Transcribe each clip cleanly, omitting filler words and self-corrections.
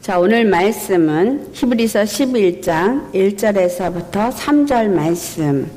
자, 오늘 말씀은 히브리서 11장 1절에서부터 3절 말씀.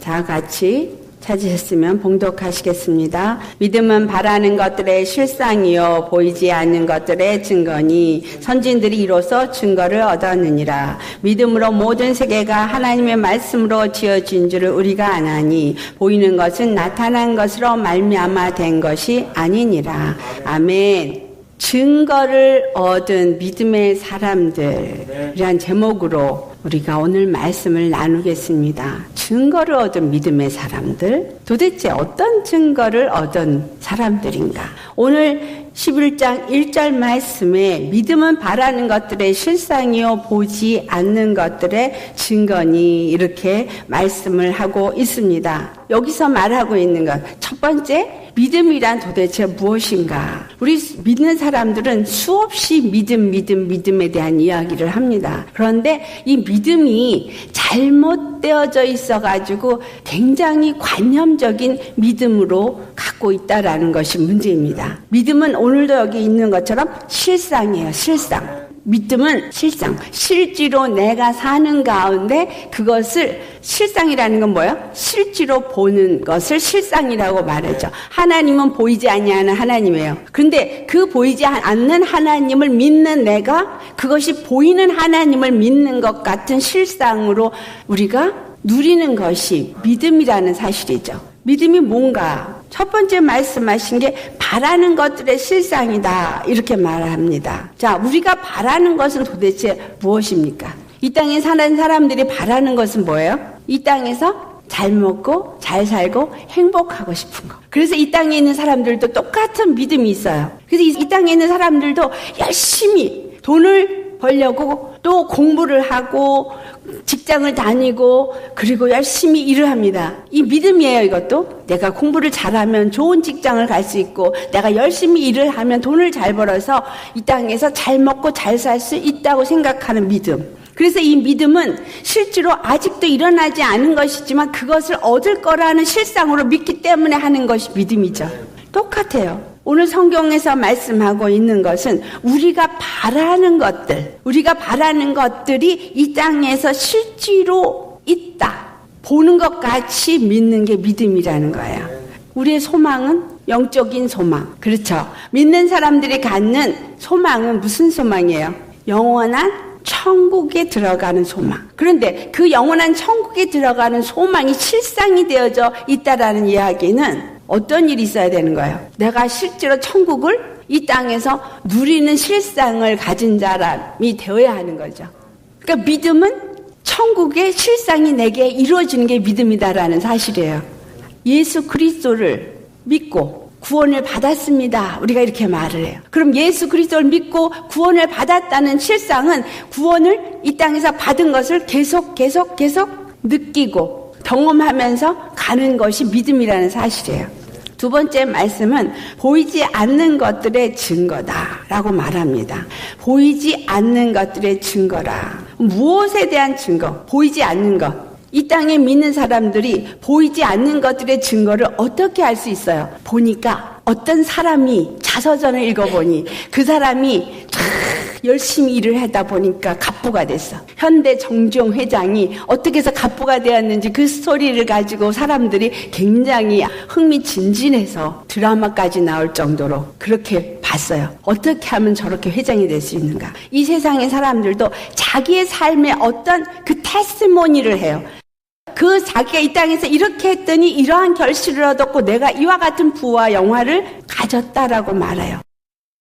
자, 같이 찾으셨으면 봉독하시겠습니다. 믿음은 바라는 것들의 실상이요 보이지 않는 것들의 증거니 선진들이 이로써 증거를 얻었느니라. 믿음으로 모든 세계가 하나님의 말씀으로 지어진 줄을 우리가 아나니 보이는 것은 나타난 것으로 말미암아 된 것이 아니니라. 아멘. 증거를 얻은 믿음의 사람들이란 제목으로 우리가 오늘 말씀을 나누겠습니다. 증거를 얻은 믿음의 사람들, 도대체 어떤 증거를 얻은 사람들인가? 오늘 11장 1절 말씀에 믿음은 바라는 것들의 실상이요 보지 않는 것들의 증거니 이렇게 말씀을 하고 있습니다. 여기서 말하고 있는 것, 첫 번째, 믿음이란 도대체 무엇인가? 우리 믿는 사람들은 수없이 믿음에 대한 이야기를 합니다. 그런데 이 믿음이 잘못되어져 있어가지고 굉장히 관념적인 믿음으로 갖고 있다라는 것이 문제입니다. 믿음은 오늘도 여기 있는 것처럼 실상이에요, 실상. 믿음은 실지로 내가 사는 가운데 그것을 실상이라는 건 뭐예요? 실지로 보는 것을 실상이라고 말하죠. 하나님은 보이지 아니하는 하나님이에요. 그런데 그 보이지 않는 하나님을 믿는 내가 그것이 보이는 하나님을 믿는 것 같은 실상으로 우리가 누리는 것이 믿음이라는 사실이죠. 믿음이 뭔가? 첫 번째 말씀하신 게 바라는 것들의 실상이다 이렇게 말합니다. 자, 우리가 바라는 것은 도대체 무엇입니까? 이 땅에 사는 사람들이 바라는 것은 뭐예요? 이 땅에서 잘 먹고 잘 살고 행복하고 싶은 거. 그래서 이 땅에 있는 사람들도 똑같은 믿음이 있어요. 그래서 이 땅에 있는 사람들도 열심히 돈을 벌려고 또 공부를 하고 직장을 다니고 그리고 열심히 일을 합니다. 이 믿음이에요, 이것도. 내가 공부를 잘하면 좋은 직장을 갈 수 있고 내가 열심히 일을 하면 돈을 잘 벌어서 이 땅에서 잘 먹고 잘 살 수 있다고 생각하는 믿음. 그래서 이 믿음은 실제로 아직도 일어나지 않은 것이지만 그것을 얻을 거라는 실상으로 믿기 때문에 하는 것이 믿음이죠. 똑같아요. 오늘 성경에서 말씀하고 있는 것은 우리가 바라는 것들이 이 땅에서 실제로 있다. 보는 것 같이 믿는 게 믿음이라는 거예요. 우리의 소망은 영적인 소망. 그렇죠. 믿는 사람들이 갖는 소망은 무슨 소망이에요? 영원한 천국에 들어가는 소망. 그런데 그 영원한 천국에 들어가는 소망이 실상이 되어져 있다라는 이야기는 어떤 일이 있어야 되는 거예요? 내가 실제로 천국을 이 땅에서 누리는 실상을 가진 사람이 되어야 하는 거죠. 그러니까 믿음은 천국의 실상이 내게 이루어지는 게 믿음이다라는 사실이에요. 예수 그리스도를 믿고 구원을 받았습니다. 우리가 이렇게 말을 해요. 그럼 예수 그리스도를 믿고 구원을 받았다는 실상은 구원을 이 땅에서 받은 것을 계속 느끼고 경험하면서 가는 것이 믿음이라는 사실이에요. 두 번째 말씀은 보이지 않는 것들의 증거다라고 말합니다. 보이지 않는 것들의 증거라. 무엇에 대한 증거? 보이지 않는 것. 이 땅에 믿는 사람들이 보이지 않는 것들의 증거를 어떻게 알 수 있어요? 보니까 어떤 사람이 자서전을 읽어보니 그 사람이 열심히 일을 하다 보니까 갑부가 됐어. 현대 정종 회장이 어떻게 해서 갑부가 되었는지 그 스토리를 가지고 사람들이 굉장히 흥미진진해서 드라마까지 나올 정도로 그렇게 봤어요. 어떻게 하면 저렇게 회장이 될 수 있는가. 이 세상의 사람들도 자기의 삶에 어떤 그 테스티모니를 해요. 그 자기가 이 땅에서 이렇게 했더니 이러한 결실을 얻었고 내가 이와 같은 부와 영화를 가졌다라고 말해요.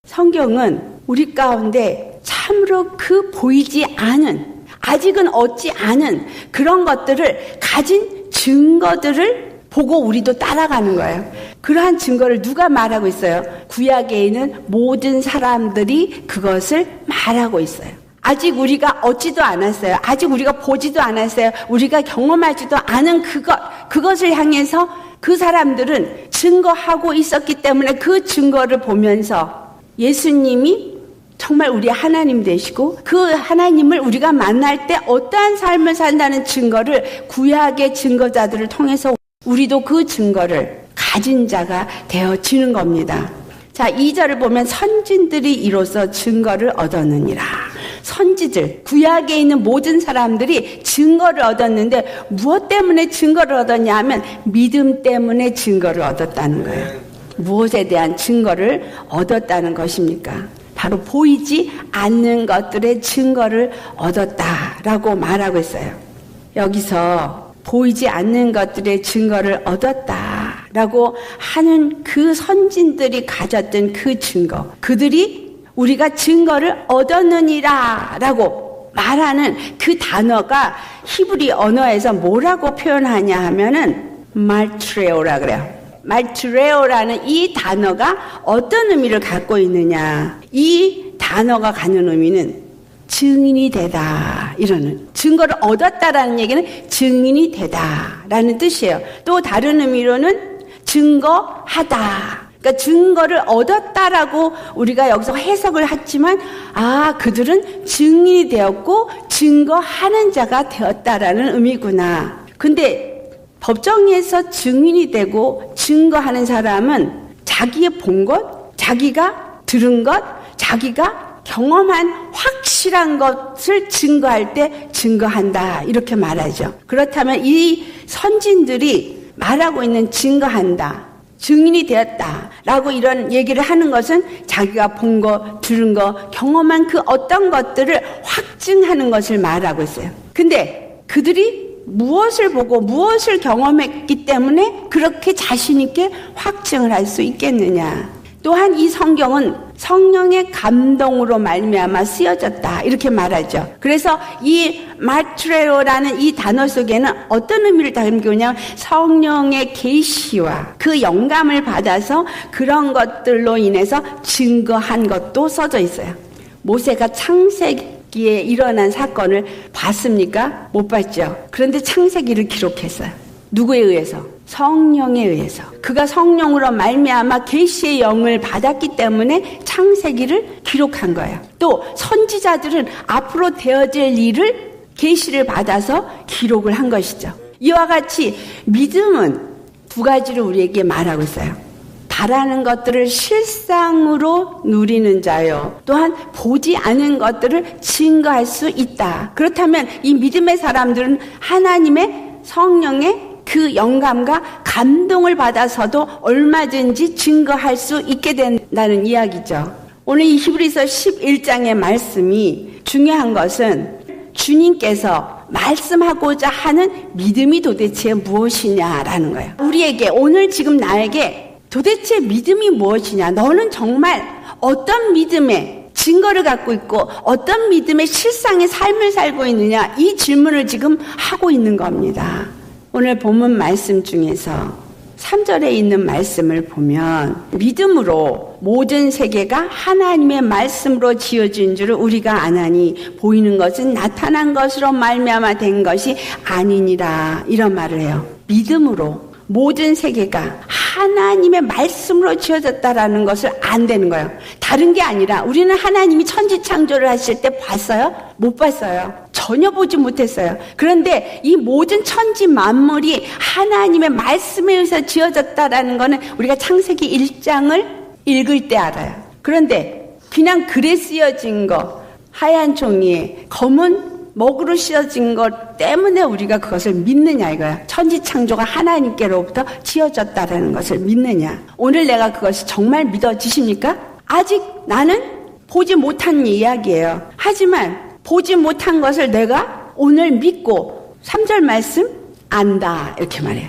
성경은 우리 가운데 참으로 그 보이지 않은, 아직은 얻지 않은 그런 것들을 가진 증거들을 보고 우리도 따라가는 거예요. 그러한 증거를 누가 말하고 있어요? 구약에 있는 모든 사람들이 그것을 말하고 있어요. 아직 우리가 얻지도 않았어요. 아직 우리가 보지도 않았어요. 우리가 경험하지도 않은 그것을 향해서 그 사람들은 증거하고 있었기 때문에 그 증거를 보면서 예수님이 정말 우리 하나님 되시고 그 하나님을 우리가 만날 때 어떠한 삶을 산다는 증거를 구약의 증거자들을 통해서 우리도 그 증거를 가진 자가 되어지는 겁니다. 자, 2절을 보면 선진들이 이로써 증거를 얻었느니라. 선지들, 구약에 있는 모든 사람들이 증거를 얻었는데 무엇 때문에 증거를 얻었냐 하면 믿음 때문에 증거를 얻었다는 거예요. 무엇에 대한 증거를 얻었다는 것입니까? 바로 보이지 않는 것들의 증거를 얻었다라고 말하고 있어요. 여기서 보이지 않는 것들의 증거를 얻었다라고 하는 그 선진들이 가졌던 그 증거, 그들이 우리가 증거를 얻었느니라 라고 말하는 그 단어가 히브리 언어에서 뭐라고 표현하냐 하면은 말트레오라 그래요. 말트레오라는 이 단어가 어떤 의미를 갖고 있느냐, 이 단어가 갖는 의미는 증인이 되다, 이러는, 증거를 얻었다라는 얘기는 증인이 되다라는 뜻이에요. 또 다른 의미로는 증거하다, 그러니까 증거를 얻었다라고 우리가 여기서 해석을 했지만, 그들은 증인이 되었고 증거하는 자가 되었다라는 의미구나. 근데 법정에서 증인이 되고 증거하는 사람은 자기의 본 것, 자기가 들은 것, 자기가 경험한 확실한 것을 증거할 때 증거한다, 이렇게 말하죠. 그렇다면 이 선진들이 말하고 있는 증거한다, 증인이 되었다라고 이런 얘기를 하는 것은 자기가 본 거, 들은 거, 경험한 그 어떤 것들을 확증하는 것을 말하고 있어요. 근데 그들이 무엇을 보고 무엇을 경험했기 때문에 그렇게 자신 있게 확증을 할 수 있겠느냐. 또한 이 성경은 성령의 감동으로 말미암아 쓰여졌다, 이렇게 말하죠. 그래서 이 마트레오라는 이 단어 속에는 어떤 의미를 담고 있냐면 성령의 계시와 그 영감을 받아서 그런 것들로 인해서 증거한 것도 써져 있어요. 모세가 창세기에 일어난 사건을 봤습니까? 못 봤죠. 그런데 창세기를 기록했어요. 누구에 의해서? 성령에 의해서. 그가 성령으로 말미암아 계시의 영을 받았기 때문에 창세기를 기록한 거예요. 또 선지자들은 앞으로 되어질 일을 계시를 받아서 기록을 한 것이죠. 이와 같이 믿음은 두 가지를 우리에게 말하고 있어요. 바라는 것들을 실상으로 누리는 자요, 또한 보지 않은 것들을 증거할 수 있다. 그렇다면 이 믿음의 사람들은 하나님의 성령의 그 영감과 감동을 받아서도 얼마든지 증거할 수 있게 된다는 이야기죠. 오늘 이 히브리서 11장의 말씀이 중요한 것은 주님께서 말씀하고자 하는 믿음이 도대체 무엇이냐라는 거예요. 우리에게, 오늘 지금 나에게 도대체 믿음이 무엇이냐, 너는 정말 어떤 믿음의 증거를 갖고 있고 어떤 믿음의 실상의 삶을 살고 있느냐, 이 질문을 지금 하고 있는 겁니다. 오늘 본문 말씀 중에서 3절에 있는 말씀을 보면 믿음으로 모든 세계가 하나님의 말씀으로 지어진 줄을 우리가 아나니 보이는 것은 나타난 것으로 말미암아 된 것이 아니니라, 이런 말을 해요. 믿음으로 모든 세계가 하나님의 말씀으로 지어졌다라는 것을 안다는 거예요. 다른 게 아니라 우리는 하나님이 천지창조를 하실 때 봤어요? 못 봤어요. 전혀 보지 못했어요. 그런데 이 모든 천지 만물이 하나님의 말씀에 의해서 지어졌다라는 거는 우리가 창세기 1장을 읽을 때 알아요. 그런데 그냥 글에 쓰여진 거, 하얀 종이에 검은 먹으로 씌어진 것 때문에 우리가 그것을 믿느냐, 이거야. 천지창조가 하나님께로부터 지어졌다라는 것을 믿느냐. 오늘 내가 그것이 정말 믿어지십니까? 아직 나는 보지 못한 이야기예요. 하지만 보지 못한 것을 내가 오늘 믿고 3절 말씀 안다, 이렇게 말해요.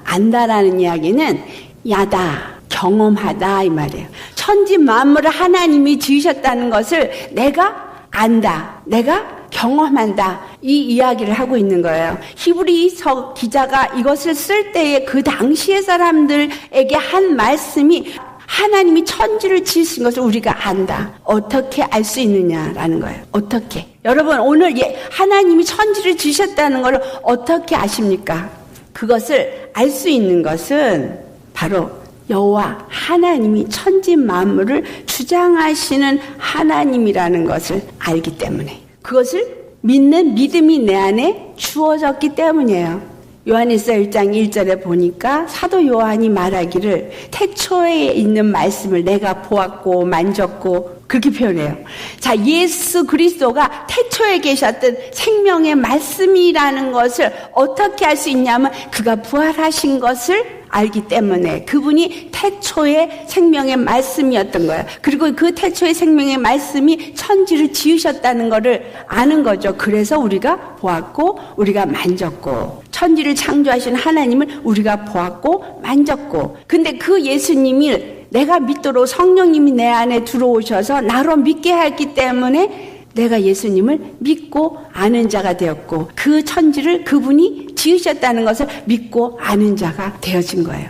안다라는 이야기는 야다, 경험하다, 이 말이에요. 천지 만물을 하나님이 지으셨다는 것을 내가 안다, 내가 경험한다, 이 이야기를 하고 있는 거예요. 히브리서 기자가 이것을 쓸 때에 그 당시의 사람들에게 한 말씀이 하나님이 천지를 지으신 것을 우리가 안다. 어떻게 알 수 있느냐라는 거예요. 어떻게? 여러분, 오늘 하나님이 천지를 지으셨다는 걸 어떻게 아십니까? 그것을 알 수 있는 것은 바로 여호와 하나님이 천지 만물을 주장하시는 하나님이라는 것을 알기 때문에, 그것을 믿는 믿음이 내 안에 주어졌기 때문이에요. 요한일서 1장 1절에 보니까 사도 요한이 말하기를 태초에 있는 말씀을 내가 보았고 만졌고 그렇게 표현해요. 자, 예수 그리스도가 태초에 계셨던 생명의 말씀이라는 것을 어떻게 알 수 있냐면 그가 부활하신 것을 알기 때문에 그분이 태초의 생명의 말씀이었던 거예요. 그리고 그 태초의 생명의 말씀이 천지를 지으셨다는 것을 아는 거죠. 그래서 우리가 보았고 우리가 만졌고 천지를 창조하신 하나님을 우리가 보았고 만졌고 근데 그 예수님을 내가 믿도록 성령님이 내 안에 들어오셔서 나로 믿게 했기 때문에 내가 예수님을 믿고 아는 자가 되었고 그 천지를 그분이 지으셨다는 것을 믿고 아는 자가 되어진 거예요.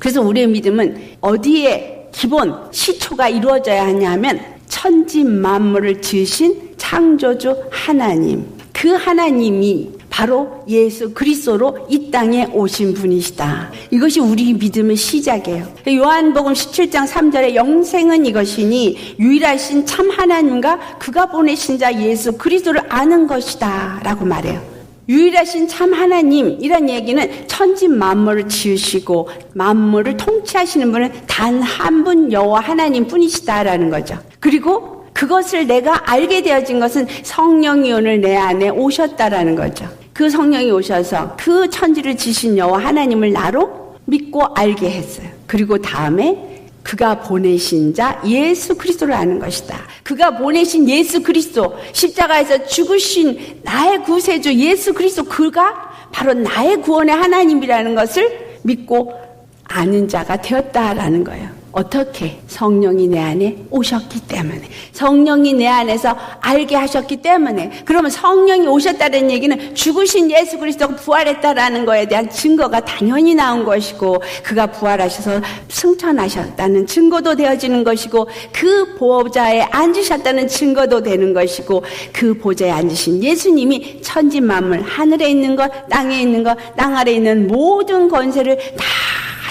그래서 우리의 믿음은 어디에 기본 시초가 이루어져야 하냐면 천지 만물을 지으신 창조주 하나님, 그 하나님이 바로 예수 그리스도로 이 땅에 오신 분이시다. 이것이 우리 믿음의 시작이에요. 요한복음 17장 3절에 영생은 이것이니 유일하신 참 하나님과 그가 보내신 자 예수 그리스도를 아는 것이다 라고 말해요. 유일하신 참 하나님이란 얘기는 천지 만물을 지으시고 만물을 통치하시는 분은 단 한 분 여호와 하나님 뿐이시다라는 거죠. 그리고 그것을 내가 알게 되어진 것은 성령이 오늘 내 안에 오셨다라는 거죠. 그 성령이 오셔서 그 천지를 지신 여호와 하나님을 나로 믿고 알게 했어요. 그리고 다음에 그가 보내신 자 예수 그리스도를 아는 것이다. 그가 보내신 예수 그리스도, 십자가에서 죽으신 나의 구세주 예수 그리스도, 그가 바로 나의 구원의 하나님이라는 것을 믿고 아는 자가 되었다라는 거예요. 어떻게? 성령이 내 안에 오셨기 때문에, 성령이 내 안에서 알게 하셨기 때문에. 그러면 성령이 오셨다는 얘기는 죽으신 예수 그리스도가 부활했다라는 거에 대한 증거가 당연히 나온 것이고, 그가 부활하셔서 승천하셨다는 증거도 되어지는 것이고, 그 보좌에 앉으셨다는 증거도 되는 것이고, 그 보좌에 앉으신 예수님이 천지 만물, 하늘에 있는 것, 땅에 있는 것, 땅 아래에 있는 모든 권세를 다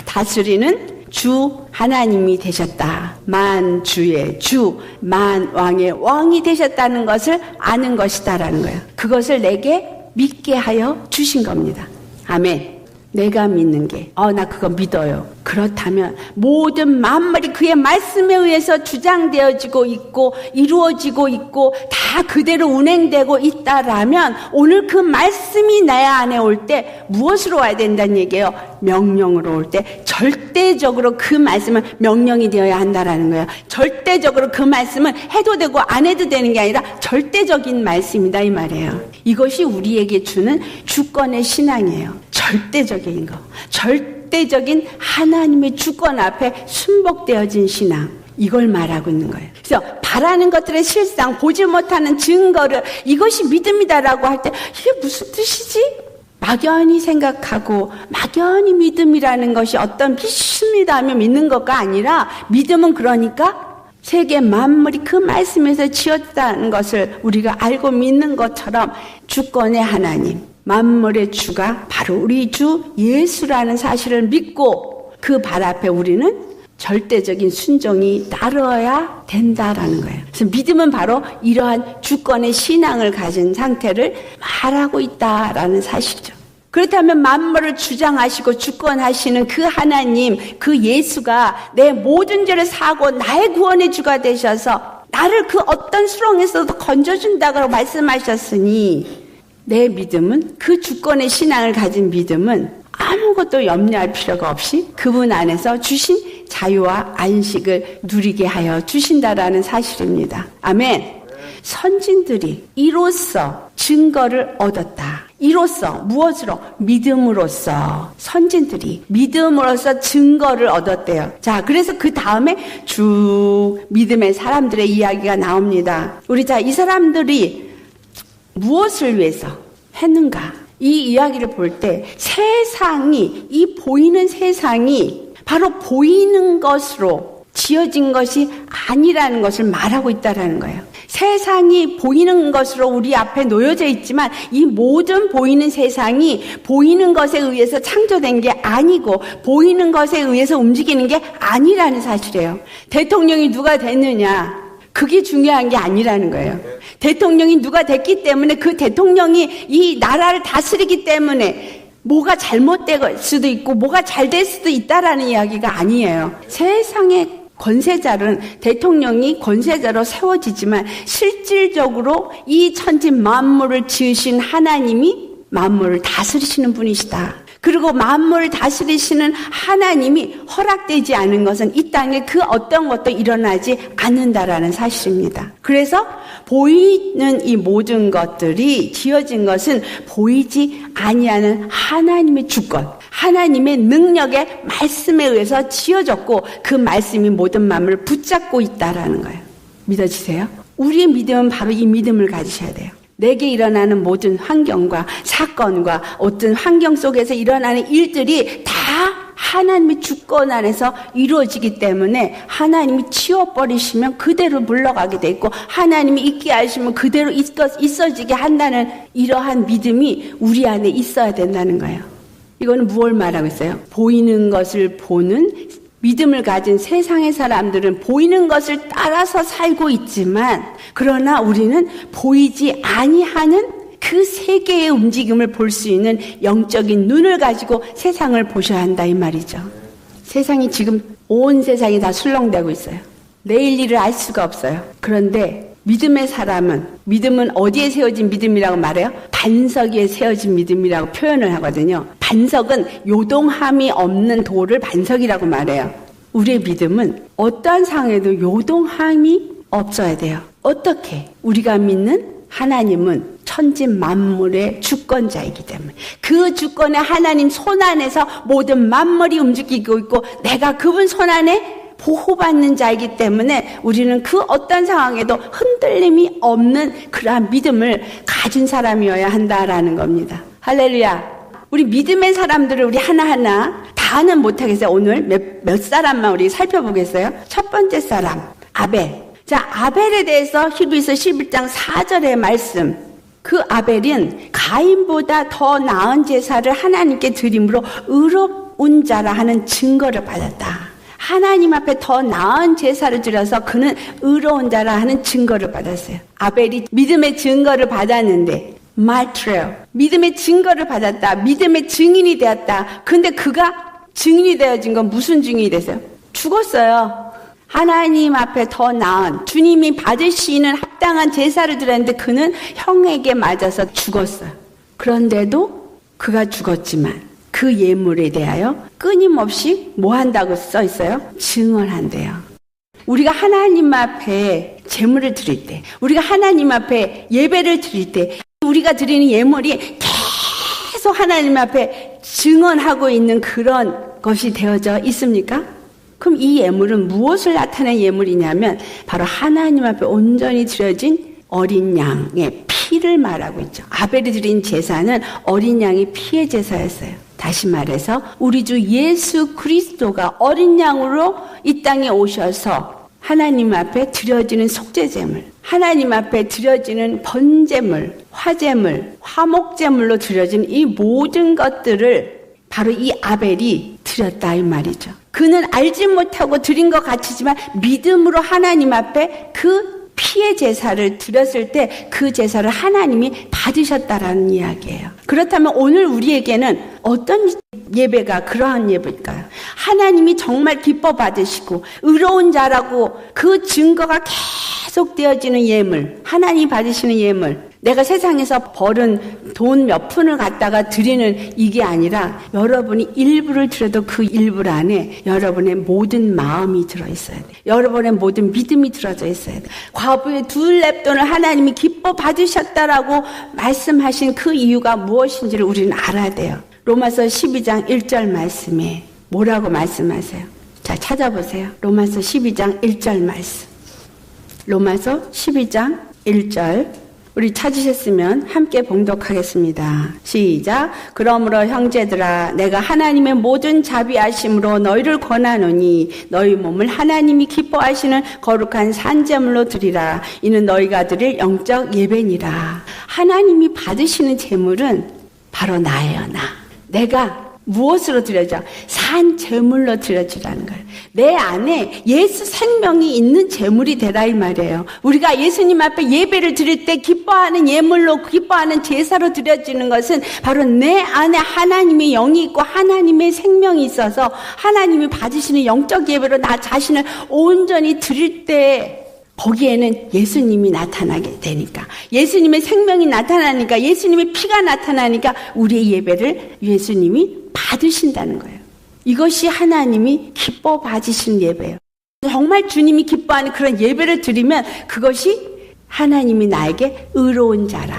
다스리는 주 하나님이 되셨다. 만주의 주, 만왕의 왕이 되셨다는 것을 아는 것이다라는 거예요. 그것을 내게 믿게 하여 주신 겁니다. 아멘. 내가 믿는 게, 나 그거 믿어요. 그렇다면 모든 만물이 그의 말씀에 의해서 주장되어지고 있고 이루어지고 있고 다 그대로 운행되고 있다라면 오늘 그 말씀이 내 안에 올 때 무엇으로 와야 된다는 얘기예요? 명령으로 올 때 절대적으로 그 말씀은 명령이 되어야 한다라는 거예요. 절대적으로 그 말씀은 해도 되고 안 해도 되는 게 아니라 절대적인 말씀이다 이 말이에요. 이것이 우리에게 주는 주권의 신앙이에요. 절대적인 거. 절대적인 하나님의 주권 앞에 순복되어진 신앙. 이걸 말하고 있는 거예요. 그래서 바라는 것들의 실상, 보지 못하는 증거를 이것이 믿음이다라고 할 때 이게 무슨 뜻이지? 막연히 생각하고 막연히 믿음이라는 것이 어떤 믿습니다 하면 믿는 것가 아니라 믿음은 그러니까 세계 만물이 그 말씀에서 지었다는 것을 우리가 알고 믿는 것처럼 주권의 하나님, 만물의 주가 바로 우리 주 예수라는 사실을 믿고 그 발 앞에 우리는 절대적인 순종이 따르어야 된다라는 거예요. 그래서 믿음은 바로 이러한 주권의 신앙을 가진 상태를 말하고 있다라는 사실이죠. 그렇다면 만물을 주장하시고 주권하시는 그 하나님, 그 예수가 내 모든 죄를 사고 나의 구원의 주가 되셔서 나를 그 어떤 수렁에서도 건져준다고 말씀하셨으니 내 믿음은, 그 주권의 신앙을 가진 믿음은 아무것도 염려할 필요가 없이 그분 안에서 주신 자유와 안식을 누리게 하여 주신다라는 사실입니다. 아멘. 선진들이 이로써 증거를 얻었다. 이로써 무엇으로? 믿음으로써. 선진들이 믿음으로써 증거를 얻었대요. 자, 그래서 그 다음에 쭉 믿음의 사람들의 이야기가 나옵니다. 우리 이 사람들이 무엇을 위해서 했는가? 이 이야기를 볼 때 세상이, 이 보이는 세상이 바로 보이는 것으로 지어진 것이 아니라는 것을 말하고 있다는 거예요. 세상이 보이는 것으로 우리 앞에 놓여져 있지만 이 모든 보이는 세상이 보이는 것에 의해서 창조된 게 아니고 보이는 것에 의해서 움직이는 게 아니라는 사실이에요. 대통령이 누가 됐느냐, 그게 중요한 게 아니라는 거예요. 대통령이 누가 됐기 때문에 그 대통령이 이 나라를 다스리기 때문에 뭐가 잘못될 수도 있고 뭐가 잘 될 수도 있다라는 이야기가 아니에요. 세상의 권세자는 대통령이 권세자로 세워지지만 실질적으로 이 천지 만물을 지으신 하나님이 만물을 다스리시는 분이시다. 그리고 만물을 다스리시는 하나님이 허락되지 않은 것은 이 땅에 그 어떤 것도 일어나지 않는다라는 사실입니다. 그래서 보이는 이 모든 것들이 지어진 것은 보이지 아니하는 하나님의 주권, 하나님의 능력의 말씀에 의해서 지어졌고 그 말씀이 모든 만물을 붙잡고 있다라는 거예요. 믿어지세요? 우리의 믿음은 바로 이 믿음을 가지셔야 돼요. 내게 일어나는 모든 환경과 사건과 어떤 환경 속에서 일어나는 일들이 다 하나님의 주권 안에서 이루어지기 때문에 하나님이 치워버리시면 그대로 물러가게 돼 있고 하나님이 있게 하시면 그대로 있어지게 한다는 이러한 믿음이 우리 안에 있어야 된다는 거예요. 이거는 무엇을 말하고 있어요? 보이는 것을 보는 믿음을 가진 세상의 사람들은 보이는 것을 따라서 살고 있지만 그러나 우리는 보이지 아니하는 그 세계의 움직임을 볼 수 있는 영적인 눈을 가지고 세상을 보셔야 한다 이 말이죠. 세상이 지금 온 세상이 다 술렁대고 있어요. 내일 일을 알 수가 없어요. 그런데 믿음의 사람은 믿음은 어디에 세워진 믿음이라고 말해요? 반석 위에 세워진 믿음이라고 표현을 하거든요. 반석은 요동함이 없는 돌을 반석이라고 말해요. 우리의 믿음은 어떠한 상황에도 요동함이 없어야 돼요. 어떻게? 우리가 믿는 하나님은 천지 만물의 주권자이기 때문에 그 주권의 하나님 손 안에서 모든 만물이 움직이고 있고 내가 그분 손 안에 보호받는 자이기 때문에 우리는 그 어떤 상황에도 흔들림이 없는 그러한 믿음을 가진 사람이어야 한다라는 겁니다. 할렐루야. 우리 믿음의 사람들을 우리 하나하나 다는 못하겠어요. 오늘 몇 사람만 우리 살펴보겠어요. 첫 번째 사람 아벨. 자, 아벨에 대해서 히브리서 11장 4절의 말씀. 그 아벨은 가인보다 더 나은 제사를 하나님께 드림으로 의로운 자라 하는 증거를 받았다. 하나님 앞에 더 나은 제사를 드려서 그는 의로운 자라 하는 증거를 받았어요. 아벨이 믿음의 증거를 받았는데 마트레오, 믿음의 증거를 받았다. 믿음의 증인이 되었다. 근데 그가 증인이 되어진 건 무슨 증인이 됐어요? 죽었어요. 하나님 앞에 더 나은 주님이 받으시는 합당한 제사를 드렸는데 그는 형에게 맞아서 죽었어요. 그런데도 그가 죽었지만 그 예물에 대하여 끊임없이 뭐 한다고 써 있어요? 증언한대요. 우리가 하나님 앞에 제물을 드릴 때, 우리가 하나님 앞에 예배를 드릴 때 우리가 드리는 예물이 계속 하나님 앞에 증언하고 있는 그런 것이 되어져 있습니까? 그럼 이 예물은 무엇을 나타내는 예물이냐면 바로 하나님 앞에 온전히 드려진 어린 양의 피를 말하고 있죠. 아벨이 드린 제사는 어린 양의 피의 제사였어요. 다시 말해서 우리 주 예수 그리스도가 어린 양으로 이 땅에 오셔서 하나님 앞에 드려지는 속죄제물, 하나님 앞에 드려지는 번제물, 화제물, 화목제물로 드려진 이 모든 것들을 바로 이 아벨이 드렸다 이 말이죠. 그는 알지 못하고 드린 것 같지만 믿음으로 하나님 앞에 그 피의 제사를 드렸을 때 그 제사를 하나님이 받으셨다라는 이야기예요. 그렇다면 오늘 우리에게는 어떤 예배가 그러한 예배일까요? 하나님이 정말 기뻐 받으시고 의로운 자라고 그 증거가 계속 되어지는 예물, 하나님이 받으시는 예물, 내가 세상에서 벌은 돈 몇 푼을 갖다가 드리는 이게 아니라 여러분이 일부를 드려도 그 일부 안에 여러분의 모든 마음이 들어있어야 돼. 여러분의 모든 믿음이 들어져 있어야 돼. 과부의 둘 렙돈을 하나님이 기뻐 받으셨다라고 말씀하신 그 이유가 무엇인지를 우리는 알아야 돼요. 로마서 12장 1절 말씀에 뭐라고 말씀하세요? 자, 찾아보세요. 로마서 12장 1절 말씀. 로마서 12장 1절. 우리 찾으셨으면 함께 봉독하겠습니다. 시작. 그러므로 형제들아 내가 하나님의 모든 자비하심으로 너희를 권하노니 너희 몸을 하나님이 기뻐하시는 거룩한 산제물로 드리라. 이는 너희가 드릴 영적 예배니라. 하나님이 받으시는 제물은 바로 나예요. 내가 무엇으로 드려져? 산 제물로 드려지라는 거예요. 내 안에 예수 생명이 있는 제물이 되라 이 말이에요. 우리가 예수님 앞에 예배를 드릴 때 기뻐하는 예물로 기뻐하는 제사로 드려지는 것은 바로 내 안에 하나님의 영이 있고 하나님의 생명이 있어서 하나님이 받으시는 영적 예배로 나 자신을 온전히 드릴 때 거기에는 예수님이 나타나게 되니까, 예수님의 생명이 나타나니까, 예수님의 피가 나타나니까 우리의 예배를 예수님이 받으신다는 거예요. 이것이 하나님이 기뻐 받으시는 예배예요. 정말 주님이 기뻐하는 그런 예배를 드리면 그것이 하나님이 나에게 의로운 자라.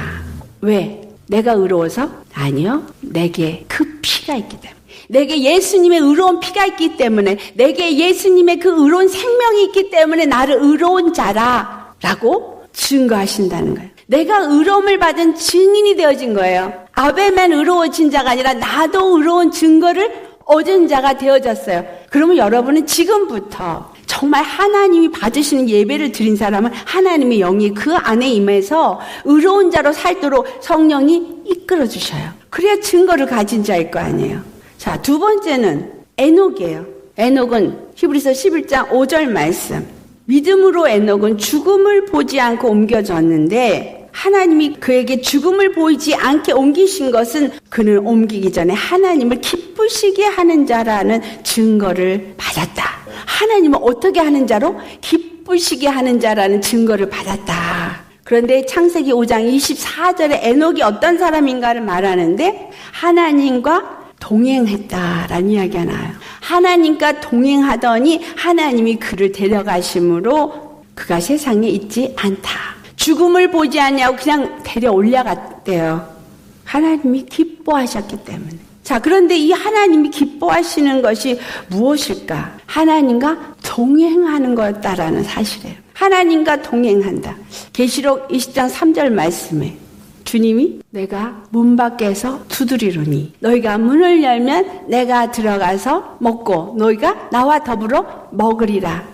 왜? 내가 의로워서? 아니요. 내게 그 피가 있기 때문에. 내게 예수님의 의로운 피가 있기 때문에, 내게 예수님의 그 의로운 생명이 있기 때문에 나를 의로운 자라 라고 증거하신다는 거예요. 내가 의로움을 받은 증인이 되어진 거예요. 아벨만 의로워진 자가 아니라 나도 의로운 증거를 얻은 자가 되어졌어요. 그러면 여러분은 지금부터 정말 하나님이 받으시는 예배를 드린 사람은 하나님의 영이 그 안에 임해서 의로운 자로 살도록 성령이 이끌어 주셔요. 그래야 증거를 가진 자일 거 아니에요. 자, 두 번째는 에녹이에요. 에녹은 히브리서 11장 5절 말씀. 믿음으로 에녹은 죽음을 보지 않고 옮겨졌는데 하나님이 그에게 죽음을 보이지 않게 옮기신 것은 그는 옮기기 전에 하나님을 기쁘시게 하는 자라는 증거를 받았다. 하나님은 어떻게 하는 자로? 기쁘시게 하는 자라는 증거를 받았다. 그런데 창세기 5장 24절에 에녹이 어떤 사람인가를 말하는데 하나님과 동행했다라는 이야기가 나와요. 하나님과 동행하더니 하나님이 그를 데려가심으로 그가 세상에 있지 않다. 죽음을 보지 않냐고 그냥 데려 올라갔대요. 하나님이 기뻐하셨기 때문에. 자, 그런데 이 하나님이 기뻐하시는 것이 무엇일까? 하나님과 동행하는 거였다라는 사실이에요. 하나님과 동행한다. 계시록 20장 3절 말씀에 주님이 내가 문 밖에서 두드리노니 너희가 문을 열면 내가 들어가서 먹고 너희가 나와 더불어 먹으리라.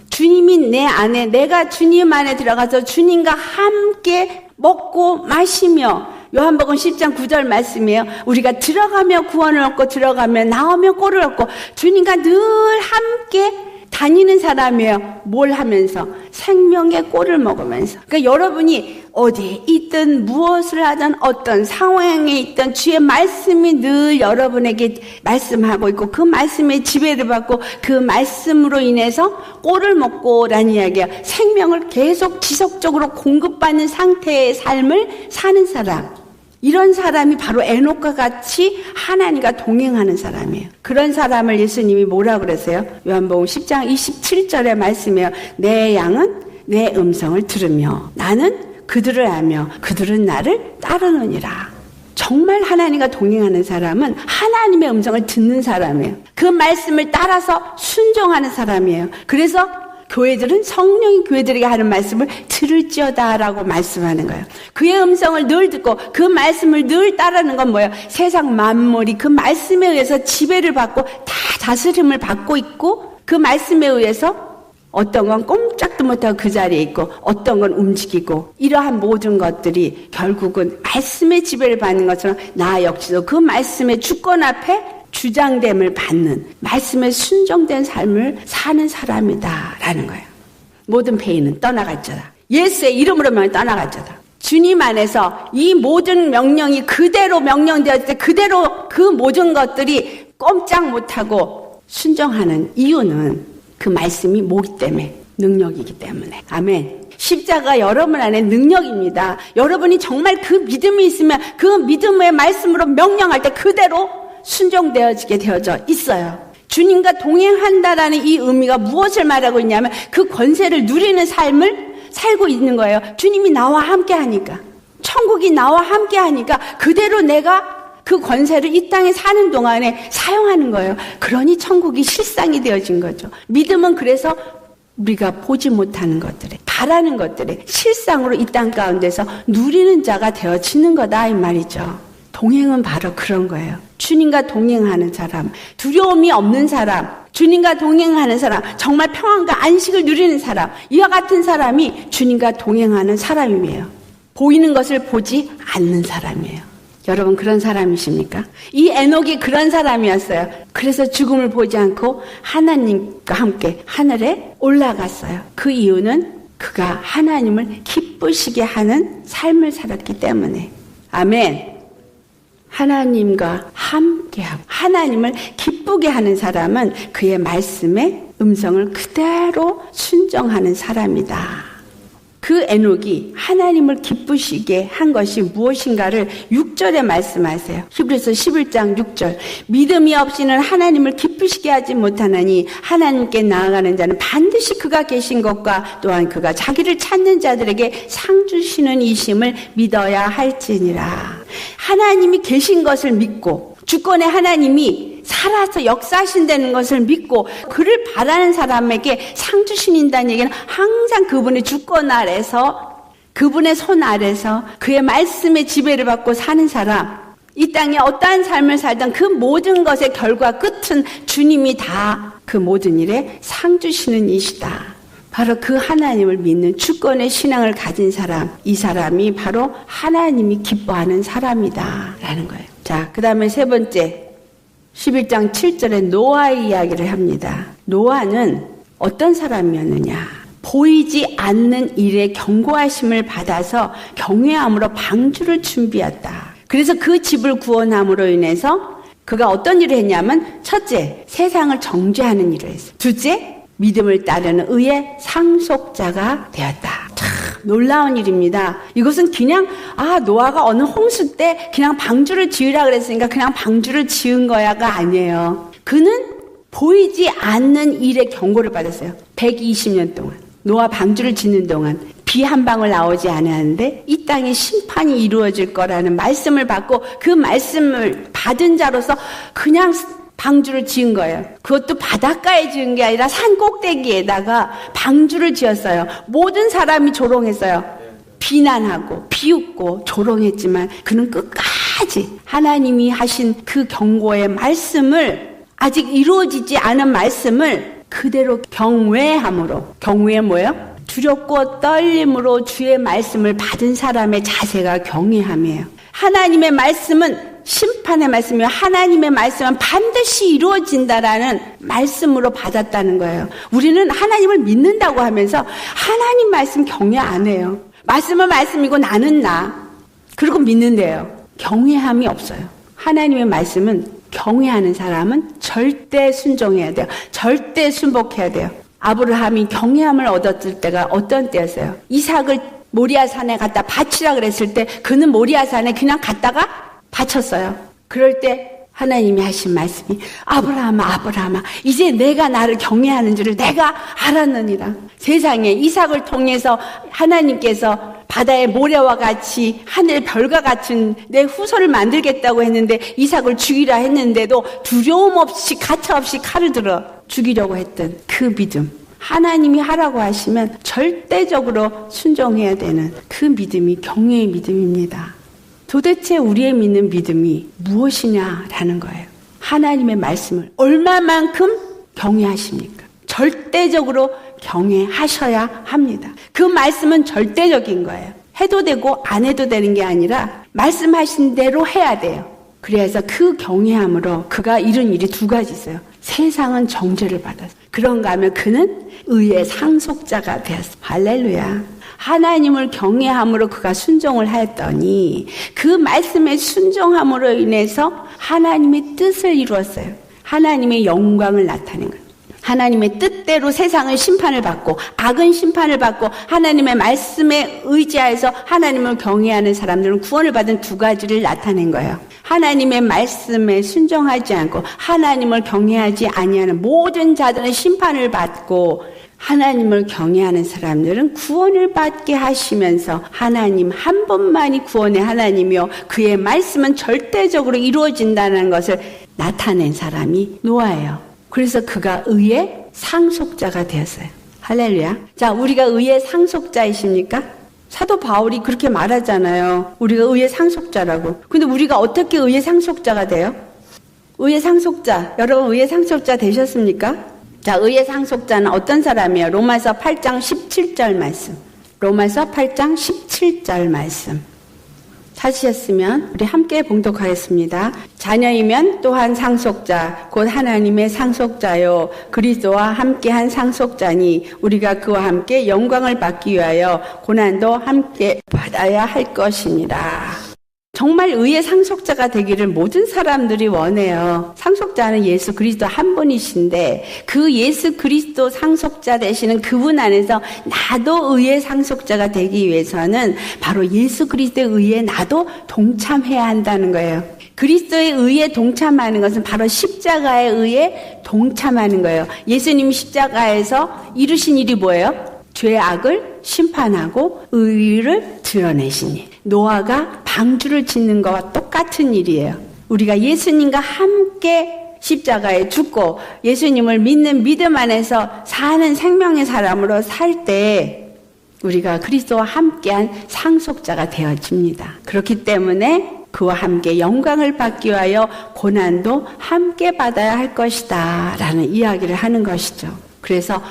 주님이 내 안에, 내가 주님 안에 들어가서 주님과 함께 먹고 마시며, 요한복음 10장 9절 말씀이에요. 우리가 들어가며 구원을 얻고 들어가며 나오며 꼴을 얻고 주님과 늘 함께 다니는 사람이에요. 뭘 하면서? 생명의 꼴을 먹으면서. 그러니까 여러분이 어디에 있든 무엇을 하든 어떤 상황에 있든 주의 말씀이 늘 여러분에게 말씀하고 있고 그 말씀에 지배를 받고 그 말씀으로 인해서 꼴을 먹고라는 이야기야. 생명을 계속 지속적으로 공급받는 상태의 삶을 사는 사람. 이런 사람이 바로 에녹과 같이 하나님과 동행하는 사람이에요. 그런 사람을 예수님이 뭐라 그랬어요? 요한복음 10장 27절의 말씀이에요. 내 양은 내 음성을 들으며 나는 그들을 알며 그들은 나를 따르느니라. 정말 하나님과 동행하는 사람은 하나님의 음성을 듣는 사람이에요. 그 말씀을 따라서 순종하는 사람이에요. 그래서 교회들은 성령이 교회들에게 하는 말씀을 들을지어다라고 말씀하는 거예요. 그의 음성을 늘 듣고 그 말씀을 늘 따르는 건 뭐예요? 세상 만물이 그 말씀에 의해서 지배를 받고 다 다스림을 받고 있고 그 말씀에 의해서 어떤 건 꼼짝도 못하고 그 자리에 있고 어떤 건 움직이고 이러한 모든 것들이 결국은 말씀의 지배를 받는 것처럼 나 역시도 그 말씀의 주권 앞에 주장됨을 받는 말씀에 순종된 삶을 사는 사람이다라는 거예요. 모든 페이는 떠나갈지어다. 예수의 이름으로만 떠나갈지어다. 주님 안에서 이 모든 명령이 그대로 명령되었을 때 그대로 그 모든 것들이 꼼짝 못하고 순종하는 이유는 그 말씀이 뭐기 때문에? 능력이기 때문에. 아멘. 십자가 여러분 안에 능력입니다. 여러분이 정말 그 믿음이 있으면 그 믿음의 말씀으로 명령할 때 그대로 순종되어지게 되어져 있어요. 주님과 동행한다라는 이 의미가 무엇을 말하고 있냐면 그 권세를 누리는 삶을 살고 있는 거예요. 주님이 나와 함께 하니까, 천국이 나와 함께 하니까 그대로 내가 그 권세를 이 땅에 사는 동안에 사용하는 거예요. 그러니 천국이 실상이 되어진 거죠. 믿음은 그래서 우리가 보지 못하는 것들에, 바라는 것들에 실상으로 이 땅 가운데서 누리는 자가 되어지는 거다 이 말이죠. 동행은 바로 그런 거예요. 주님과 동행하는 사람, 두려움이 없는 사람, 주님과 동행하는 사람, 정말 평안과 안식을 누리는 사람, 이와 같은 사람이 주님과 동행하는 사람이에요. 보이는 것을 보지 않는 사람이에요. 여러분 그런 사람이십니까? 이 에녹이 그런 사람이었어요. 그래서 죽음을 보지 않고 하나님과 함께 하늘에 올라갔어요. 그 이유는 그가 하나님을 기쁘시게 하는 삶을 살았기 때문에. 아멘. 하나님과 함께하고 하나님을 기쁘게 하는 사람은 그의 말씀의 음성을 그대로 순종하는 사람이다. 그 에녹이 하나님을 기쁘시게 한 것이 무엇인가를 6절에 말씀하세요. 히브리서 11장 6절. 믿음이 없이는 하나님을 기쁘시게 하지 못하나니 하나님께 나아가는 자는 반드시 그가 계신 것과 또한 그가 자기를 찾는 자들에게 상 주시는 이심을 믿어야 할지니라. 하나님이 계신 것을 믿고 주권의 하나님이 살아서 역사하신다는 것을 믿고 그를 바라는 사람에게 상 주신다는 얘기는 항상 그분의 주권 아래서 그분의 손 아래서 그의 말씀의 지배를 받고 사는 사람, 이 땅에 어떠한 삶을 살던 그 모든 것의 결과 끝은 주님이 다 그 모든 일에 상 주시는 이시다. 바로 그 하나님을 믿는 주권의 신앙을 가진 사람, 이 사람이 바로 하나님이 기뻐하는 사람이다 라는 거예요. 자, 그 다음에 세 번째 11장 7절에 노아의 이야기를 합니다. 노아는 어떤 사람이었느냐? 보이지 않는 일에 경고하심을 받아서 경외함으로 방주를 준비했다. 그래서 그 집을 구원함으로 인해서 그가 어떤 일을 했냐면 첫째, 세상을 정죄하는 일을 했어요. 둘째, 믿음을 따르는 의의 상속자가 되었다. 참 놀라운 일입니다. 이것은 그냥 노아가 어느 홍수 때 그냥 방주를 지으라 그랬으니까 그냥 방주를 지은 거야가 아니에요. 그는 보이지 않는 일의 경고를 받았어요. 120년 동안 노아 방주를 짓는 동안 비 한 방울 나오지 않았는데 이 땅에 심판이 이루어질 거라는 말씀을 받고 그 말씀을 받은 자로서 그냥 방주를 지은 거예요. 그것도 바닷가에 지은 게 아니라 산 꼭대기에다가 방주를 지었어요. 모든 사람이 조롱했어요. 비난하고 비웃고 조롱했지만 그는 끝까지 하나님이 하신 그 경고의 말씀을, 아직 이루어지지 않은 말씀을 그대로 경외함으로, 경외는 뭐예요? 두렵고 떨림으로 주의 말씀을 받은 사람의 자세가 경외함이에요. 하나님의 말씀은 심판의 말씀이요, 하나님의 말씀은 반드시 이루어진다라는 말씀으로 받았다는 거예요. 우리는 하나님을 믿는다고 하면서 하나님 말씀 경외 안 해요. 말씀은 말씀이고 나는 나, 그리고 믿는데요. 경외함이 없어요. 하나님의 말씀은 경외하는 사람은 절대 순종해야 돼요. 절대 순복해야 돼요. 아브라함이 경외함을 얻었을 때가 어떤 때였어요? 이삭을 모리아산에 갖다 바치라 그랬을 때 그는 모리아산에 그냥 갔다가 바쳤어요. 그럴 때 하나님이 하신 말씀이 아브라함아, 아브라함아, 이제 내가 나를 경외하는 줄을 내가 알았느니라. 세상에 이삭을 통해서 하나님께서 바다의 모래와 같이 하늘 별과 같은 내 후손을 만들겠다고 했는데 이삭을 죽이라 했는데도 두려움 없이 가차 없이 칼을 들어 죽이려고 했던 그 믿음, 하나님이 하라고 하시면 절대적으로 순종해야 되는 그 믿음이 경외의 믿음입니다. 도대체 우리의 믿는 믿음이 무엇이냐라는 거예요. 하나님의 말씀을 얼마만큼 경외하십니까? 절대적으로 경외하셔야 합니다. 그 말씀은 절대적인 거예요. 해도 되고 안 해도 되는 게 아니라 말씀하신 대로 해야 돼요. 그래서 그 경외함으로 그가 이룬 일이 두 가지 있어요. 세상은 정죄를 받았어요. 그런가 하면 그는 의의 상속자가 되었어요. 할렐루야. 하나님을 경외함으로 그가 순종을 하였더니 그 말씀에 순종함으로 인해서 하나님의 뜻을 이루었어요. 하나님의 영광을 나타낸 거예요. 하나님의 뜻대로 세상은 심판을 받고 악은 심판을 받고 하나님의 말씀에 의지하여서 하나님을 경외하는 사람들은 구원을 받은 두 가지를 나타낸 거예요. 하나님의 말씀에 순종하지 않고 하나님을 경외하지 아니하는 모든 자들은 심판을 받고 하나님을 경외하는 사람들은 구원을 받게 하시면서 하나님 한 분만이 구원의 하나님이요 그의 말씀은 절대적으로 이루어진다는 것을 나타낸 사람이 노아예요. 그래서 그가 의의 상속자가 되었어요. 할렐루야. 자, 우리가 의의 상속자이십니까? 사도 바울이 그렇게 말하잖아요. 우리가 의의 상속자라고. 근데 우리가 어떻게 의의 상속자가 돼요? 의의 상속자, 여러분 의의 상속자 되셨습니까? 자, 의의 상속자는 어떤 사람이에요? 로마서 8장 17절 말씀. 로마서 8장 17절 말씀. 찾으셨으면 우리 함께 봉독하겠습니다. 자녀이면 또한 상속자 곧 하나님의 상속자요 그리스도와 함께한 상속자니 우리가 그와 함께 영광을 받기 위하여 고난도 함께 받아야 할 것입니다. 정말 의의 상속자가 되기를 모든 사람들이 원해요. 상속자는 예수 그리스도 한 분이신데 그 예수 그리스도 상속자 되시는 그분 안에서 나도 의의 상속자가 되기 위해서는 바로 예수 그리스도의 의에 나도 동참해야 한다는 거예요. 그리스도의 의에 동참하는 것은 바로 십자가의 의에 동참하는 거예요. 예수님이 십자가에서 이루신 일이 뭐예요? 죄악을 심판하고 의를 드러내신 일. 노아가 방주를 짓는 것과 똑같은 일이에요. 우리가 예수님과 함께 십자가에 죽고 예수님을 믿는 믿음 안에서 사는 생명의 사람으로 살 때 우리가 그리스도와 함께한 상속자가 되어집니다. 그렇기 때문에 그와 함께 영광을 받기 위하여 고난도 함께 받아야 할 것이다 라는 이야기를 하는 것이죠. 그래서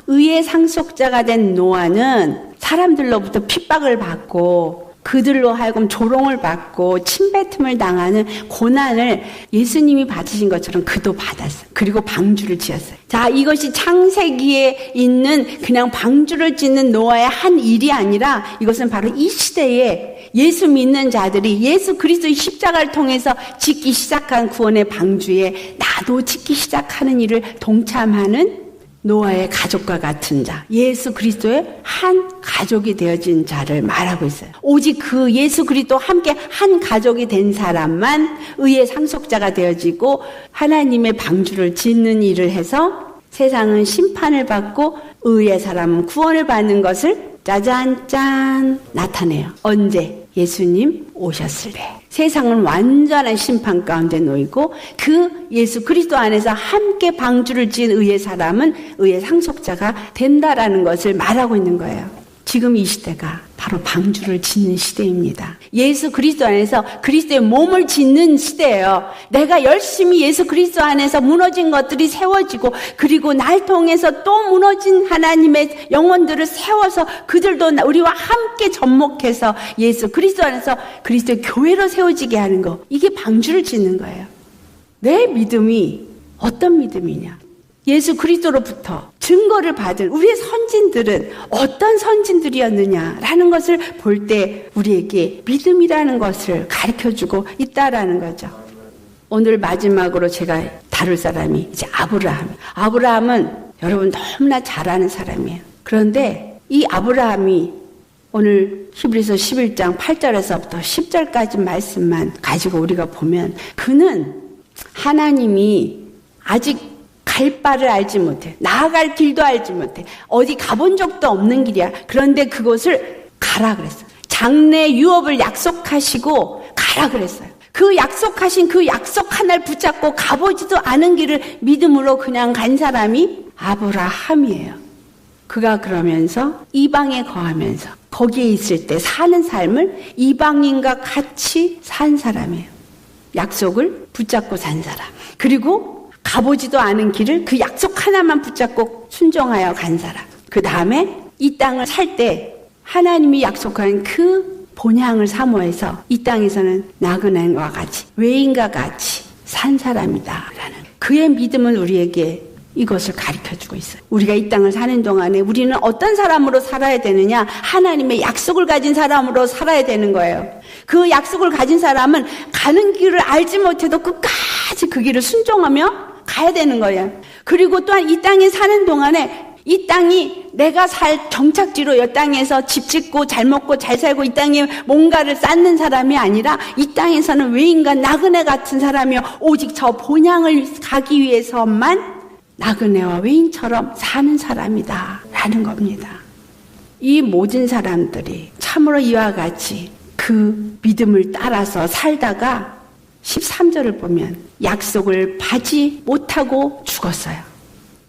의의 상속자가 된 노아는 사람들로부터 핍박을 받고 그들로 하여금 조롱을 받고 침뱉음을 당하는 고난을 예수님이 받으신 것처럼 그도 받았어요. 그리고 방주를 지었어요. 자, 이것이 창세기에 있는 그냥 방주를 짓는 노아의 한 일이 아니라 이것은 바로 이 시대에 예수 믿는 자들이 예수 그리스도의 십자가를 통해서 짓기 시작한 구원의 방주에 나도 짓기 시작하는 일을 동참하는 노아의 가족과 같은 자, 예수 그리스도의 한 가족이 되어진 자를 말하고 있어요. 오직 그 예수 그리스도와 함께 한 가족이 된 사람만 의의 상속자가 되어지고 하나님의 방주를 짓는 일을 해서 세상은 심판을 받고 의의 사람은 구원을 받는 것을 짜잔짠 나타내요. 언제? 예수님 오셨을 때. 세상은 완전한 심판 가운데 놓이고 그 예수 그리스도 안에서 함께 방주를 지은 의의 사람은 의의 상속자가 된다라는 것을 말하고 있는 거예요. 지금 이 시대가 바로 방주를 짓는 시대입니다. 예수 그리스도 안에서 그리스도의 몸을 짓는 시대예요. 내가 열심히 예수 그리스도 안에서 무너진 것들이 세워지고 그리고 날 통해서 또 무너진 하나님의 영혼들을 세워서 그들도 우리와 함께 접목해서 예수 그리스도 안에서 그리스도의 교회로 세워지게 하는 거. 이게 방주를 짓는 거예요. 내 믿음이 어떤 믿음이냐? 예수 그리스도로부터 증거를 받은 우리의 선진들은 어떤 선진들이었느냐라는 것을 볼 때 우리에게 믿음이라는 것을 가르쳐주고 있다라는 거죠. 오늘 마지막으로 제가 다룰 사람이 이제 아브라함은 여러분 너무나 잘 아는 사람이에요. 그런데 이 아브라함이 오늘 히브리서 11장 8절에서부터 10절까지 말씀만 가지고 우리가 보면 그는 하나님이 아직 갈 바를 알지 못해. 나아갈 길도 알지 못해. 어디 가본 적도 없는 길이야. 그런데 그곳을 가라 그랬어요. 장래 유업을 약속하시고 가라 그랬어요. 그 약속하신 그 약속 하나를 붙잡고 가보지도 않은 길을 믿음으로 그냥 간 사람이 아브라함이에요. 그가 그러면서 이방에 거하면서 거기에 있을 때 사는 삶을 이방인과 같이 산 사람이에요. 약속을 붙잡고 산 사람. 그리고 가보지도 않은 길을 그 약속 하나만 붙잡고 순종하여 간 사람. 그 다음에 이 땅을 살 때 하나님이 약속한 그 본향을 사모해서 이 땅에서는 나그네와 같이 외인과 같이 산 사람이다 라는 그의 믿음은 우리에게 이것을 가르쳐주고 있어요. 우리가 이 땅을 사는 동안에 우리는 어떤 사람으로 살아야 되느냐? 하나님의 약속을 가진 사람으로 살아야 되는 거예요. 그 약속을 가진 사람은 가는 길을 알지 못해도 끝까지 그 길을 순종하며 가야 되는 거예요. 그리고 또한 이 땅에 사는 동안에 이 땅이 내가 살 정착지로 이 땅에서 집 짓고 잘 먹고 잘 살고 이 땅에 뭔가를 쌓는 사람이 아니라 이 땅에서는 외인과 나그네 같은 사람이요. 오직 저 본향을 가기 위해서만 나그네와 외인처럼 사는 사람이다 라는 겁니다. 이 모든 사람들이 참으로 이와 같이 그 믿음을 따라서 살다가 13절을 보면 약속을 받지 못하고 죽었어요.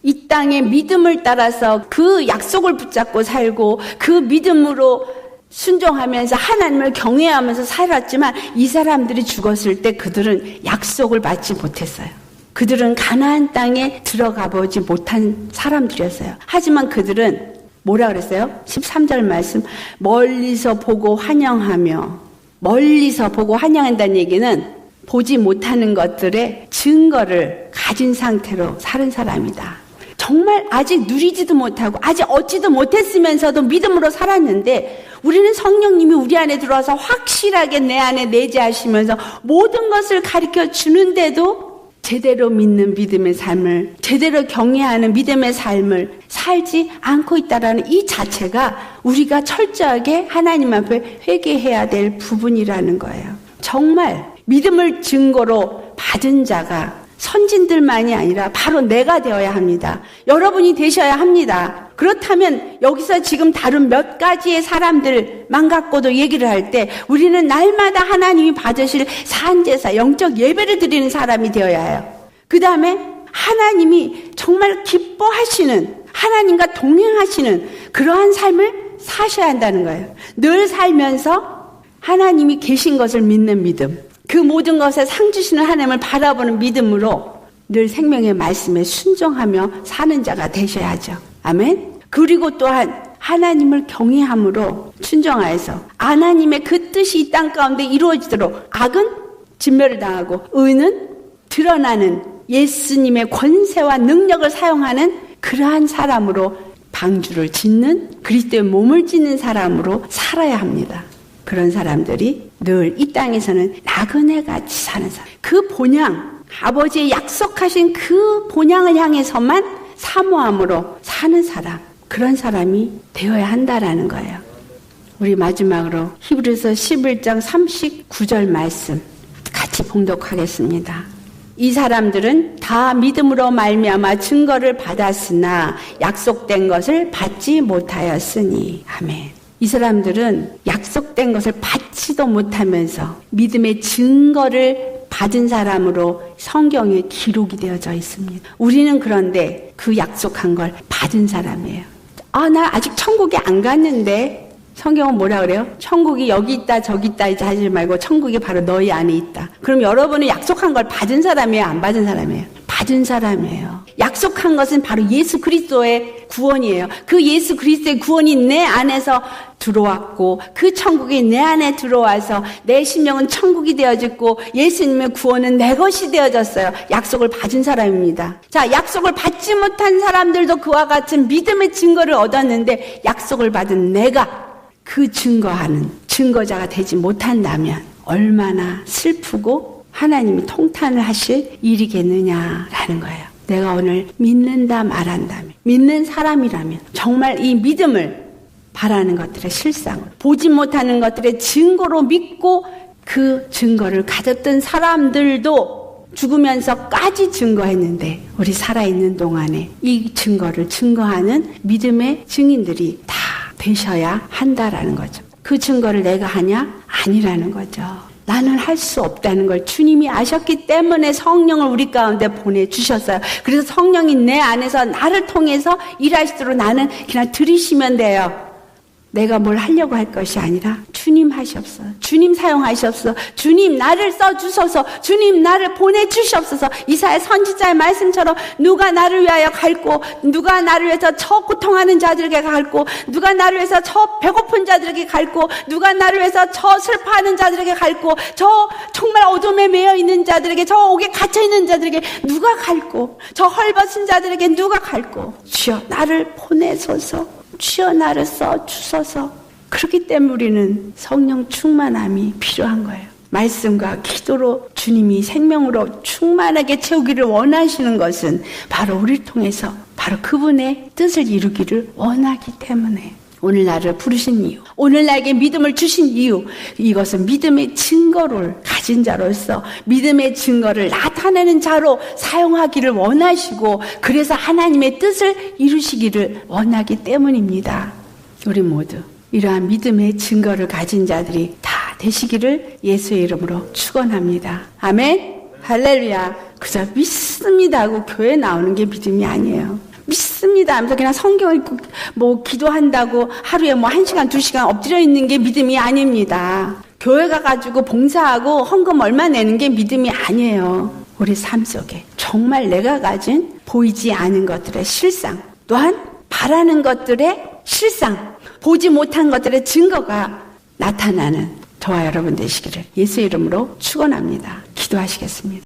이 땅의 믿음을 따라서 그 약속을 붙잡고 살고 그 믿음으로 순종하면서 하나님을 경외하면서 살았지만 이 사람들이 죽었을 때 그들은 약속을 받지 못했어요. 그들은 가나안 땅에 들어가 보지 못한 사람들이었어요. 하지만 그들은 뭐라 그랬어요? 13절 말씀 멀리서 보고 환영하며 멀리서 보고 환영한다는 얘기는 보지 못하는 것들의 증거를 가진 상태로 사는 사람이다. 정말 아직 누리지도 못하고 아직 얻지도 못했으면서도 믿음으로 살았는데 우리는 성령님이 우리 안에 들어와서 확실하게 내 안에 내재하시면서 모든 것을 가르쳐 주는데도 제대로 믿는 믿음의 삶을, 제대로 경외하는 믿음의 삶을 살지 않고 있다는 이 자체가 우리가 철저하게 하나님 앞에 회개해야 될 부분이라는 거예요. 정말 믿음을 증거로 받은 자가 선진들만이 아니라 바로 내가 되어야 합니다. 여러분이 되셔야 합니다. 그렇다면 여기서 지금 다룬 몇 가지의 사람들만 갖고도 얘기를 할 때 우리는 날마다 하나님이 받으실 산제사, 영적 예배를 드리는 사람이 되어야 해요. 그 다음에 하나님이 정말 기뻐하시는, 하나님과 동행하시는 그러한 삶을 사셔야 한다는 거예요. 늘 살면서 하나님이 계신 것을 믿는 믿음, 그 모든 것에 상 주시는 하나님을 바라보는 믿음으로 늘 생명의 말씀에 순종하며 사는 자가 되셔야죠. 아멘. 그리고 또한 하나님을 경외함으로 순종하여서 하나님의 그 뜻이 이 땅 가운데 이루어지도록 악은 진멸을 당하고 의는 드러나는 예수님의 권세와 능력을 사용하는 그러한 사람으로 방주를 짓는 그리스도의 몸을 짓는 사람으로 살아야 합니다. 그런 사람들이 늘 이 땅에서는 나그네같이 사는 사람. 그 본향, 아버지의 약속하신 그 본향을 향해서만 사모함으로 사는 사람. 그런 사람이 되어야 한다라는 거예요. 우리 마지막으로 히브리서 11장 39절 말씀 같이 봉독하겠습니다. 이 사람들은 다 믿음으로 말미암아 증거를 받았으나 약속된 것을 받지 못하였으니. 아멘. 이 사람들은 약속된 것을 받지도 못하면서 믿음의 증거를 받은 사람으로 성경에 기록이 되어져 있습니다. 우리는 그런데 그 약속한 걸 받은 사람이에요. 나 아직 천국에 안 갔는데. 성경은 뭐라 그래요? 천국이 여기 있다 저기 있다 이제 하지 말고 천국이 바로 너희 안에 있다. 그럼 여러분은 약속한 걸 받은 사람이에요? 안 받은 사람이에요? 받은 사람이에요. 약속한 것은 바로 예수 그리스도의 구원이에요. 그 예수 그리스도의 구원이 내 안에서 들어왔고 그 천국이 내 안에 들어와서 내 심령은 천국이 되어졌고 예수님의 구원은 내 것이 되어졌어요. 약속을 받은 사람입니다. 자, 약속을 받지 못한 사람들도 그와 같은 믿음의 증거를 얻었는데 약속을 받은 내가 그 증거하는 증거자가 되지 못한다면 얼마나 슬프고 하나님이 통탄을 하실 일이겠느냐라는 거예요. 내가 오늘 믿는다 말한다면, 믿는 사람이라면 정말 이 믿음을 바라는 것들의 실상을, 보지 못하는 것들의 증거로 믿고 그 증거를 가졌던 사람들도 죽으면서까지 증거했는데 우리 살아있는 동안에 이 증거를 증거하는 믿음의 증인들이 다 되셔야 한다라는 거죠. 그 증거를 내가 하냐? 아니라는 거죠. 나는 할 수 없다는 걸 주님이 아셨기 때문에 성령을 우리 가운데 보내주셨어요. 그래서 성령이 내 안에서 나를 통해서 일하시도록 나는 그냥 들이시면 돼요. 내가 뭘 하려고 할 것이 아니라 주님 하시옵소서. 주님 사용하시옵소서. 주님 나를 써주소서. 주님 나를 보내주시옵소서. 이사야 선지자의 말씀처럼 누가 나를 위하여 갈고 누가 나를 위해서 저 고통하는 자들에게 갈고 누가 나를 위해서 저 배고픈 자들에게 갈고 누가 나를 위해서 저 슬퍼하는 자들에게 갈고 저 정말 어둠에 매여 있는 자들에게 저 옥에 갇혀 있는 자들에게 누가 갈고 저 헐벗은 자들에게 누가 갈고 주여 나를 보내소서. 주여 나를 써주소서. 그렇기 때문에 우리는 성령 충만함이 필요한 거예요. 말씀과 기도로 주님이 생명으로 충만하게 채우기를 원하시는 것은 바로 우리를 통해서 바로 그분의 뜻을 이루기를 원하기 때문에 오늘 나를 부르신 이유, 오늘 나에게 믿음을 주신 이유, 이것은 믿음의 증거를 가진 자로서 믿음의 증거를 나타내는 자로 사용하기를 원하시고 그래서 하나님의 뜻을 이루시기를 원하기 때문입니다. 우리 모두 이러한 믿음의 증거를 가진 자들이 다 되시기를 예수의 이름으로 축원합니다. 아멘. 할렐루야. 그저 믿습니다 하고 교회 나오는 게 믿음이 아니에요. 믿습니다 하면서 그냥 성경을 기도한다고 하루에 1시간 2시간 엎드려 있는 게 믿음이 아닙니다. 교회 가가지고 봉사하고 헌금 얼마 내는 게 믿음이 아니에요. 우리 삶 속에 정말 내가 가진 보이지 않은 것들의 실상, 또한 바라는 것들의 실상, 보지 못한 것들의 증거가 나타나는 저와 여러분 되시기를 예수 이름으로 축원합니다. 기도하시겠습니다.